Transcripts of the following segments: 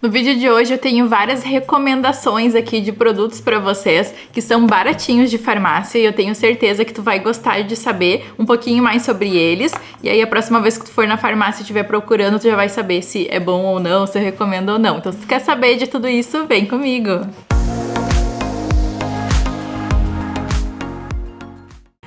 No vídeo de hoje eu tenho várias recomendações aqui de produtos pra vocês que são baratinhos de farmácia e eu tenho certeza que tu vai gostar de saber um pouquinho mais sobre eles. E aí a próxima vez que tu for na farmácia e estiver procurando, tu já vai saber se é bom ou não, se eu recomendo ou não. Então se tu quer saber de tudo isso, vem comigo!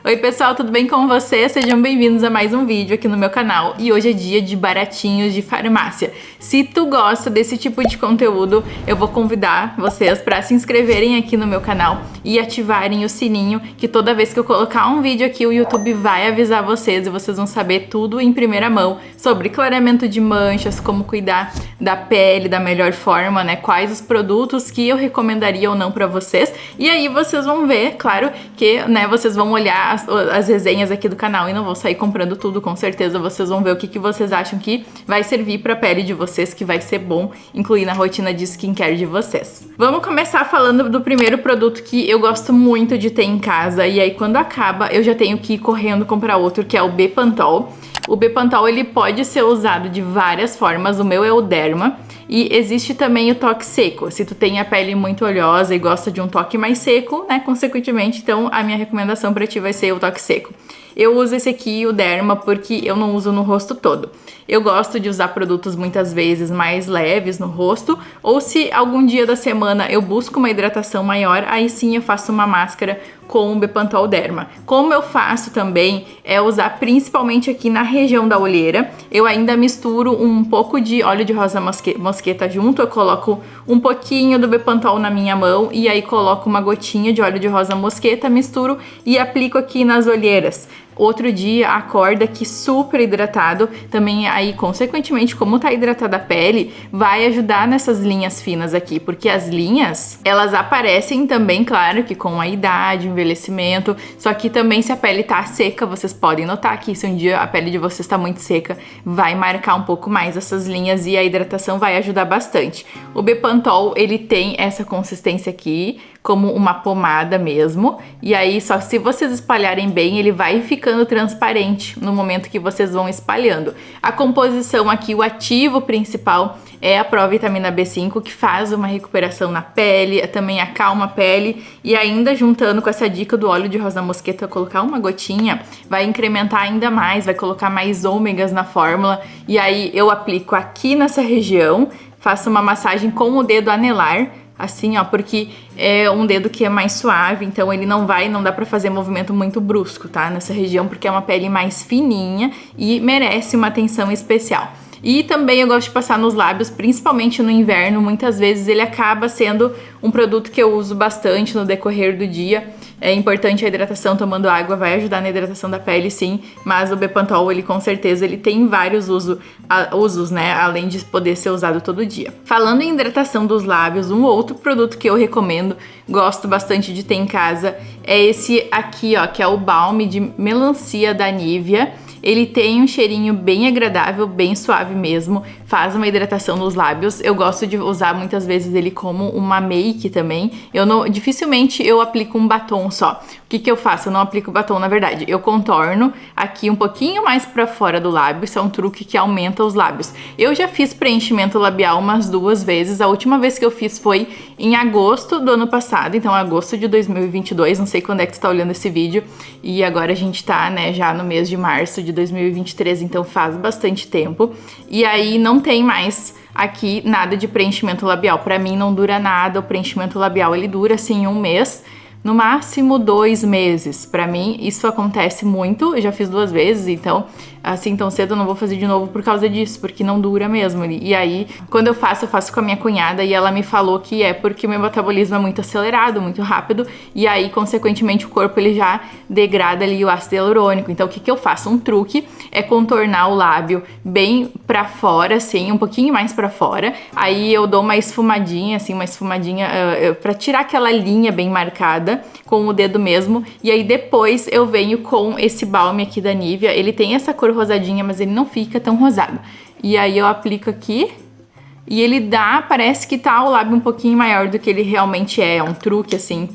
Oi pessoal, tudo bem com vocês? Sejam bem-vindos a mais um vídeo aqui no meu canal e hoje é dia de baratinhos de farmácia. Se tu gosta desse tipo de conteúdo, eu vou convidar vocês para se inscreverem aqui no meu canal e ativarem o sininho, que toda vez que eu colocar um vídeo aqui o YouTube vai avisar vocês e vocês vão saber tudo em primeira mão sobre clareamento de manchas, como cuidar da pele da melhor forma, né? Quais os produtos que eu recomendaria ou não para vocês. E aí vocês vão ver, claro que, né, vocês vão olhar as resenhas aqui do canal e não vou sair comprando tudo, com certeza vocês vão ver o que vocês acham que vai servir pra pele de vocês, que vai ser bom incluir na rotina de skincare de vocês. Vamos começar falando do primeiro produto que eu gosto muito de ter em casa e aí quando acaba eu já tenho que ir correndo comprar outro, que é o Bepantol. O Bepantol ele pode ser usado de várias formas, o meu é o Derma. E existe também o toque seco, se tu tem a pele muito oleosa e gosta de um toque mais seco, né, consequentemente, então a minha recomendação pra ti vai ser o toque seco. Eu uso esse aqui, o Derma, porque eu não uso no rosto todo. Eu gosto de usar produtos muitas vezes mais leves no rosto, ou se algum dia da semana eu busco uma hidratação maior, aí sim eu faço uma máscara com o Bepantol Derma. Como eu faço também é usar principalmente aqui na região da olheira. Eu ainda misturo um pouco de óleo de rosa mosqueta junto, eu coloco um pouquinho do Bepantol na minha mão e aí coloco uma gotinha de óleo de rosa mosqueta, misturo e aplico aqui nas olheiras. Outro dia acorda aqui super hidratado, também aí consequentemente como tá hidratada a pele, vai ajudar nessas linhas finas aqui, porque as linhas, elas aparecem também, claro que com a idade, envelhecimento, só que também se a pele tá seca, vocês podem notar que se um dia a pele de vocês tá muito seca, vai marcar um pouco mais essas linhas e a hidratação vai ajudar bastante. O Bepantol, ele tem essa consistência aqui, como uma pomada mesmo, e aí só se vocês espalharem bem, ele vai ficando transparente no momento que vocês vão espalhando. A composição aqui, o ativo principal é a provitamina B5, que faz uma recuperação na pele, também acalma a pele, e ainda juntando com essa dica do óleo de rosa mosqueta, colocar uma gotinha, vai incrementar ainda mais, vai colocar mais ômegas na fórmula, e aí eu aplico aqui nessa região, faço uma massagem com o dedo anelar, assim, ó, porque é um dedo que é mais suave, então ele não dá pra fazer movimento muito brusco, tá? Nessa região, porque é uma pele mais fininha e merece uma atenção especial. E também eu gosto de passar nos lábios, principalmente no inverno, muitas vezes ele acaba sendo um produto que eu uso bastante no decorrer do dia. É importante a hidratação, tomando água vai ajudar na hidratação da pele, sim, mas o Bepantol, ele com certeza, ele tem vários usos, né, além de poder ser usado todo dia. Falando em hidratação dos lábios, um outro produto que eu recomendo, gosto bastante de ter em casa, é esse aqui, ó, que é o Balm de Melancia da Nivea. Ele tem um cheirinho bem agradável, bem suave mesmo, faz uma hidratação nos lábios. Eu gosto de usar muitas vezes ele como uma make também. Dificilmente eu aplico um batom só. O que eu faço? Eu não aplico batom, na verdade. Eu contorno aqui um pouquinho mais pra fora do lábio. Isso é um truque que aumenta os lábios. Eu já fiz preenchimento labial umas 2 vezes. A última vez que eu fiz foi em agosto do ano passado, então agosto de 2022. Não sei quando é que tu tá olhando esse vídeo. E agora a gente tá, né, já no mês de março de 2023, então faz bastante tempo. E aí não tem mais aqui nada de preenchimento labial. Pra mim não dura nada, o preenchimento labial ele dura assim 1 mês, no máximo 2 meses. Pra mim isso acontece muito, eu já fiz 2 vezes, então assim tão cedo eu não vou fazer de novo por causa disso, porque não dura mesmo. E aí quando eu faço com a minha cunhada e ela me falou que é porque o meu metabolismo é muito acelerado, muito rápido, e aí consequentemente o corpo ele já degrada ali o ácido hialurônico. Então o que eu faço? Um truque é contornar o lábio bem pra fora, assim, um pouquinho mais pra fora, aí eu dou uma esfumadinha, assim, pra tirar aquela linha bem marcada com o dedo mesmo, e aí depois eu venho com esse balme aqui da Nivea. Ele tem essa cor rosadinha, mas ele não fica tão rosado. E aí eu aplico aqui e ele parece que tá o lábio um pouquinho maior do que ele realmente é. É um truque, assim,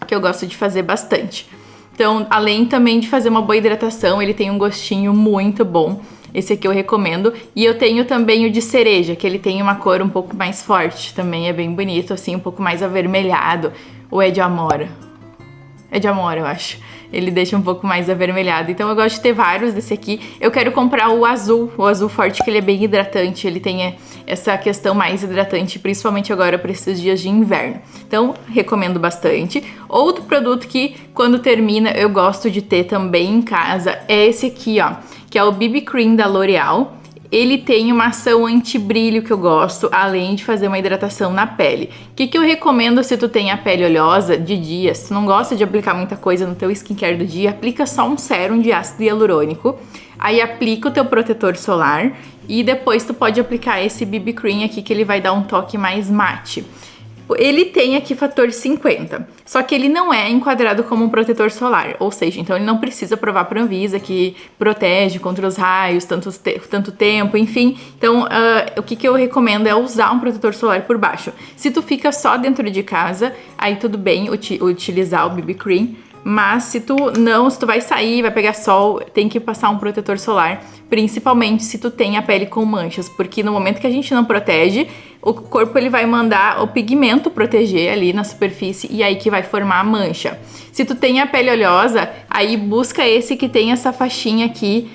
que eu gosto de fazer bastante. Então, além também de fazer uma boa hidratação, ele tem um gostinho muito bom. Esse aqui eu recomendo. E eu tenho também o de cereja, que ele tem uma cor um pouco mais forte. Também é bem bonito, assim, um pouco mais avermelhado. Ou é de amora? É de amora, eu acho. Ele deixa um pouco mais avermelhado. Então eu gosto de ter vários desse aqui. Eu quero comprar o azul forte, que ele é bem hidratante. Ele tem essa questão mais hidratante, principalmente agora para esses dias de inverno. Então, recomendo bastante. Outro produto que, quando termina, eu gosto de ter também em casa é esse aqui, ó, que é o BB Cream da L'Oreal. Ele tem uma ação anti-brilho que eu gosto, além de fazer uma hidratação na pele. O que eu recomendo se tu tem a pele oleosa de dia? Se tu não gosta de aplicar muita coisa no teu skincare do dia, aplica só um sérum de ácido hialurônico. Aí aplica o teu protetor solar e depois tu pode aplicar esse BB Cream aqui, que ele vai dar um toque mais mate. Ele tem aqui fator 50, só que ele não é enquadrado como um protetor solar, ou seja, então ele não precisa provar para a Anvisa que protege contra os raios tanto tempo, enfim. Então, o que eu recomendo é usar um protetor solar por baixo. Se tu fica só dentro de casa, aí tudo bem utilizar o BB Cream. Mas se tu vai sair, vai pegar sol, tem que passar um protetor solar, principalmente se tu tem a pele com manchas, porque no momento que a gente não protege, o corpo ele vai mandar o pigmento proteger ali na superfície e aí que vai formar a mancha. Se tu tem a pele oleosa, aí busca esse que tem essa faixinha aqui,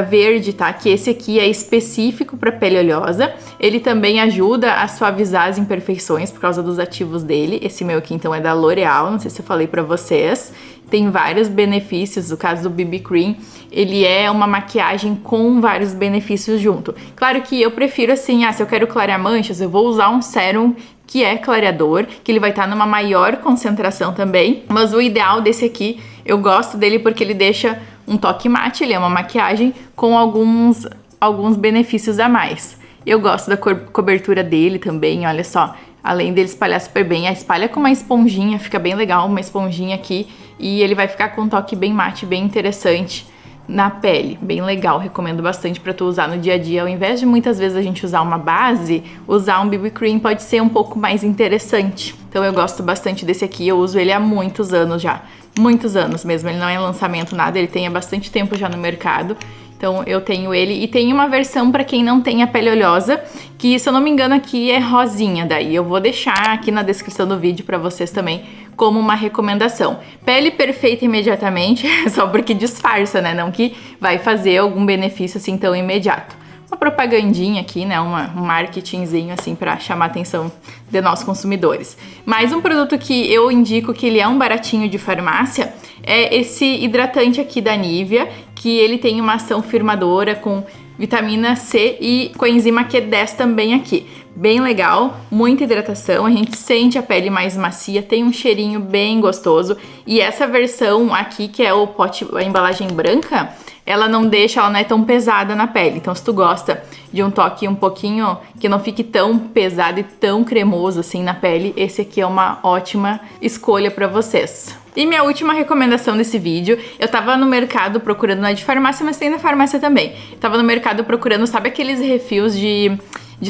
verde, tá? Que esse aqui é específico para pele oleosa. Ele também ajuda a suavizar as imperfeições por causa dos ativos dele. Esse meu aqui então é da L'Oreal, não sei se eu falei para vocês. Tem vários benefícios. No caso do BB Cream, ele é uma maquiagem com vários benefícios junto. Claro que eu prefiro assim, se eu quero clarear manchas, eu vou usar um sérum que é clareador, que ele vai estar numa maior concentração também. Mas o ideal desse aqui, eu gosto dele porque ele deixa um toque mate, ele é uma maquiagem com alguns benefícios a mais. Eu gosto da cobertura dele também, olha só. Além dele espalhar super bem, espalha com uma esponjinha, fica bem legal, uma esponjinha aqui. E ele vai ficar com um toque bem mate, bem interessante na pele, bem legal. Recomendo bastante para tu usar no dia a dia. Ao invés de muitas vezes a gente usar uma base, usar um BB Cream pode ser um pouco mais interessante. Então eu gosto bastante desse aqui, eu uso ele há muitos anos já. Muitos anos mesmo, ele não é lançamento nada, ele tem há bastante tempo já no mercado. Então eu tenho ele, e tem uma versão para quem não tem a pele oleosa, que se eu não me engano aqui é rosinha, daí eu vou deixar aqui na descrição do vídeo para vocês também como uma recomendação. Pele perfeita imediatamente, só porque disfarça, né? Não que vai fazer algum benefício assim tão imediato. Uma propagandinha aqui, né? Um marketingzinho assim para chamar a atenção de nós consumidores. Mais um produto que eu indico que ele é um baratinho de farmácia é esse hidratante aqui da Nivea, que ele tem uma ação firmadora com vitamina C e coenzima Q10 também aqui. Bem legal, muita hidratação, a gente sente a pele mais macia, tem um cheirinho bem gostoso. E essa versão aqui, que é o pote, a embalagem branca, ela não é tão pesada na pele. Então se tu gosta de um toque um pouquinho, que não fique tão pesado e tão cremoso assim na pele, esse aqui é uma ótima escolha pra vocês. E minha última recomendação desse vídeo, eu tava no mercado procurando, não é de farmácia, mas tem na farmácia também. Eu tava no mercado procurando, sabe aqueles refis de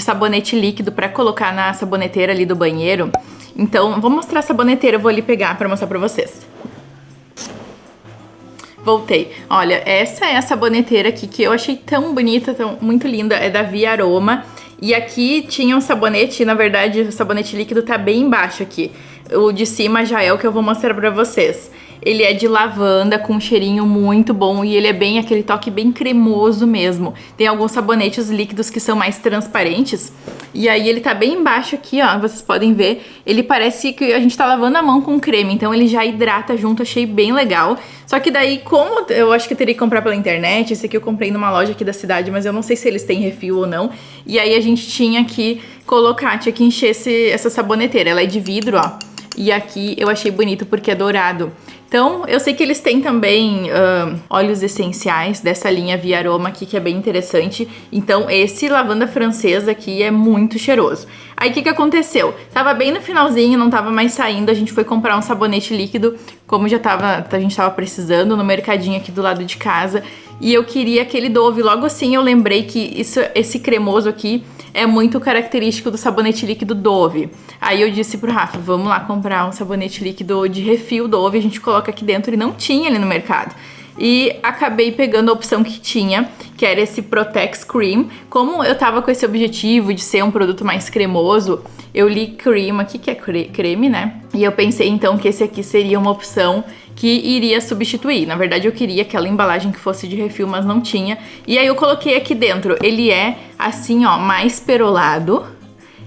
sabonete líquido pra colocar na saboneteira ali do banheiro? Então, vou mostrar a saboneteira, eu vou ali pegar pra mostrar pra vocês. Voltei. Olha, essa é a saboneteira aqui que eu achei tão bonita, muito linda, é da Via Aroma. E aqui tinha um sabonete, na verdade o sabonete líquido tá bem embaixo aqui. O de cima já é o que eu vou mostrar pra vocês. Ele é de lavanda com um cheirinho muito bom e ele é bem aquele toque bem cremoso mesmo. Tem alguns sabonetes líquidos que são mais transparentes. E aí ele tá bem embaixo aqui, ó, vocês podem ver. Ele parece que a gente tá lavando a mão com creme, então ele já hidrata junto, achei bem legal. Só que daí, como eu acho que eu teria que comprar pela internet, esse aqui eu comprei numa loja aqui da cidade, mas eu não sei se eles têm refil ou não. E aí a gente tinha que colocar, tinha que encher essa saboneteira. Ela é de vidro, ó. E aqui eu achei bonito porque é dourado. Então, eu sei que eles têm também óleos essenciais dessa linha Via Aroma aqui, que é bem interessante. Então, esse lavanda francesa aqui é muito cheiroso. Aí, o que aconteceu? Tava bem no finalzinho, não tava mais saindo. A gente foi comprar um sabonete líquido, como a gente tava precisando, no mercadinho aqui do lado de casa. E eu queria aquele Dove. Logo assim, eu lembrei que esse cremoso aqui é muito característico do sabonete líquido Dove. Aí eu disse pro Rafa, vamos lá comprar um sabonete líquido de refil Dove, a gente coloca aqui dentro, e não tinha ali no mercado. e acabei pegando a opção que tinha, que era esse Protex Cream. Como eu tava com esse objetivo de ser um produto mais cremoso, eu li cream aqui, que é creme, né? E eu pensei então que esse aqui seria uma opção que iria substituir. Na verdade, eu queria aquela embalagem que fosse de refil, mas não tinha. E aí eu coloquei aqui dentro. Ele é assim, ó, mais perolado.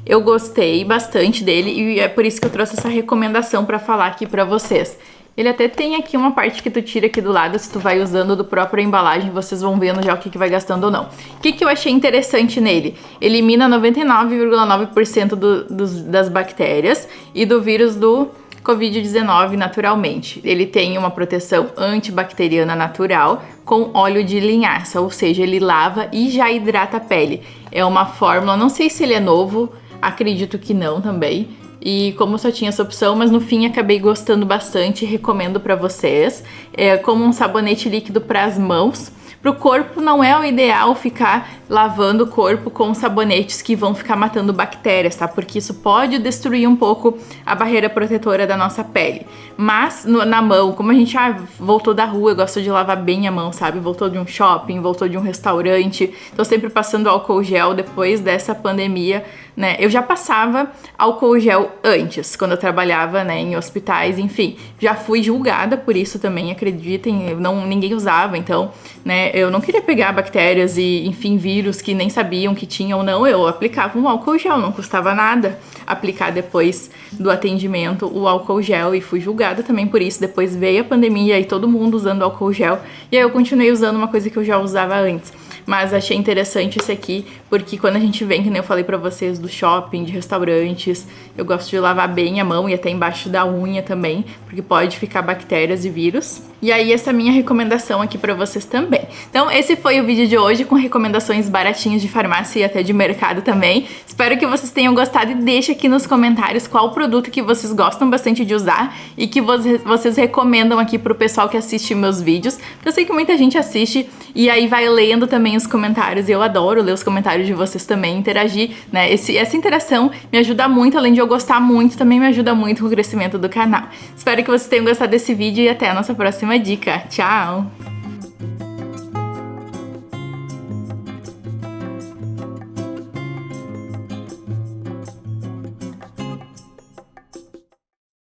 Eu gostei bastante dele e é por isso que eu trouxe essa recomendação pra falar aqui pra vocês. Ele até tem aqui uma parte que tu tira aqui do lado, se tu vai usando do próprio embalagem, vocês vão vendo já o que vai gastando ou não. O que eu achei interessante nele? Elimina 99,9% das bactérias e do vírus do Covid-19 naturalmente. Ele tem uma proteção antibacteriana natural com óleo de linhaça, ou seja, ele lava e já hidrata a pele. É uma fórmula, não sei se ele é novo, acredito que não também. E como só tinha essa opção, mas no fim acabei gostando bastante, recomendo pra vocês. É como um sabonete líquido para as mãos. Pro corpo não é o ideal ficar lavando o corpo com sabonetes que vão ficar matando bactérias, tá? Porque isso pode destruir um pouco a barreira protetora da nossa pele. Mas na mão, como a gente voltou da rua, eu gosto de lavar bem a mão, sabe? Voltou de um shopping, voltou de um restaurante. Tô sempre passando álcool gel depois dessa pandemia, né? Eu já passava álcool gel antes, quando eu trabalhava, né, em hospitais, enfim. Já fui julgada por isso também, acreditem, ninguém usava, então, né, eu não queria pegar bactérias e, enfim, vírus que nem sabiam que tinha ou não. Eu aplicava um álcool gel, não custava nada aplicar depois do atendimento o álcool gel e fui julgada também por isso. Depois veio a pandemia e todo mundo usando álcool gel e aí eu continuei usando uma coisa que eu já usava antes. Mas achei interessante esse aqui, porque quando a gente vem, que nem eu falei pra vocês, do shopping, de restaurantes, eu gosto de lavar bem a mão e até embaixo da unha também, porque pode ficar bactérias e vírus. E aí essa é a minha recomendação aqui pra vocês também. Então esse foi o vídeo de hoje com recomendações baratinhas de farmácia e até de mercado também. Espero que vocês tenham gostado e deixa aqui nos comentários qual produto que vocês gostam bastante de usar e que vocês recomendam aqui pro pessoal que assiste meus vídeos. Porque eu sei que muita gente assiste e aí vai lendo também os comentários e eu adoro ler os comentários de vocês também, interagir, né? Essa interação me ajuda muito, além de eu gostar muito, também me ajuda muito com o crescimento do canal. Espero que vocês tenham gostado desse vídeo e até a nossa próxima dica. Tchau!